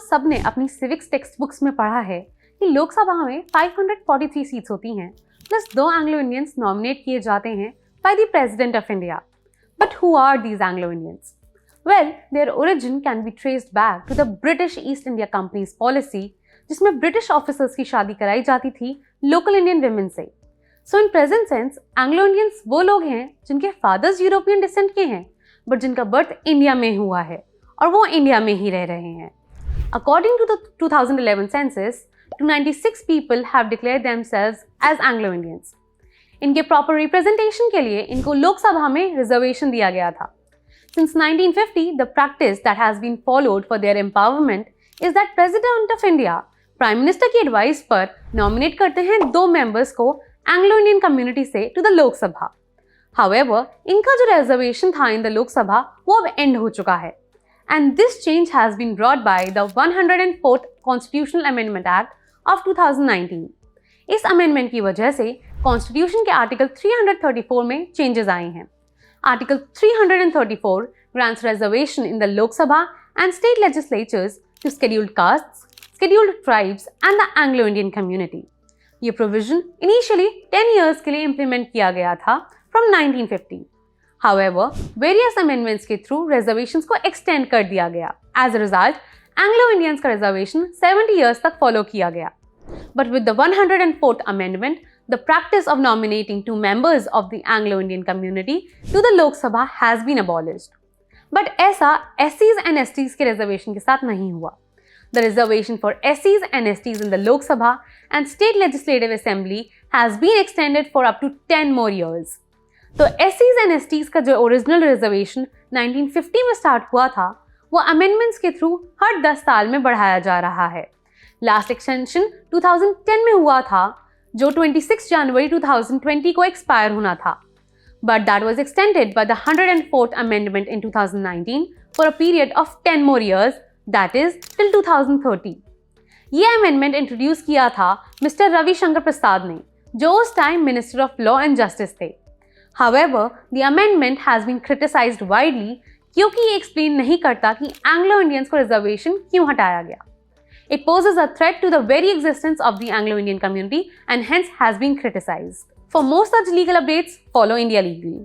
सब ने अपनी सिविक्स टेक्स्ट बुक्स में पढ़ा है कि लोकसभा में 543 सीट्स होती हैं, प्लस 2 एंग्लो इंडियंस नॉमिनेट किए जाते हैं by the President of India. But who are these Anglo-Indians? Well, their origin can be traced back to the British East India Company's policy, जिसमें ब्रिटिश ऑफिसर्स की शादी कराई जाती थी लोकल इंडियन विमेन से. So in present sense Anglo Indians वो लोग हैं जिनके फादर्स यूरोपियन डिसेंट के हैं, बट जिनका बर्थ इंडिया में हुआ है और वो इंडिया में ही रह रहे हैं. According to the 2011 census, 296 people have declared themselves as Anglo-Indians. इनके प्रॉपर रिप्रेजेंटेशन के लिए इनको लोकसभा में रिजर्वेशन दिया गया था. Since 1950, the practice that has been followed for their empowerment is that President of India, prime minister की एडवाइस पर नॉमिनेट करते हैं 2 मेंबर्स को एंग्लो इंडियन कम्युनिटी से टू द लोकसभा. However, इनका जो रिजर्वेशन था इन द लोकसभा वो अब एंड हो चुका है. And this change has been brought by the 104th Constitutional Amendment Act of 2019. इस अमेंडमेंट की वजह से कॉन्स्टिट्यूशन के आर्टिकल 334 में चेंजेस आए हैं. Article 334 grants reservation in the Lok Sabha and state legislatures to scheduled castes, scheduled tribes and the Anglo-Indian community. ये provision initially 10 years के लिए इम्प्लीमेंट किया गया था from 1950. However, various amendments के थ्रू reservations को extend कर दिया गया. As a result, Anglo-Indians का reservation 70 years तक follow किया गया. But with the 104th amendment, the practice of nominating 2 members of the Anglo-Indian community to the Lok Sabha has been abolished. But ऐसा SCs and STs के reservation के साथ नहीं हुआ. The reservation for SCs and STs in the Lok Sabha and State Legislative Assembly has been extended for up to 10 more years. तो SCs and STs का जो original reservation 1950 में start हुआ था वो अमेंडमेंट्स के थ्रू हर 10 साल में बढ़ाया जा रहा है. लास्ट एक्सटेंशन 2010 में हुआ था जो 26 जनवरी 2020 को एक्सपायर होना था. But that was extended by the 104th amendment in 2019 for a period of 10 more years, that is till 2030. ये अमेंडमेंट इंट्रोड्यूस किया था मिस्टर रविशंकर प्रसाद ने, जो उस time minister of law and justice थे. However, the amendment has been criticized widely क्योंकि ये explain नहीं करता कि एंग्लो इंडियंस को रिजर्वेशन क्यों हटाया गया. It poses a threat to the very existence of the Anglo-Indian community and hence has been criticized. For more such legal updates, follow India Legally.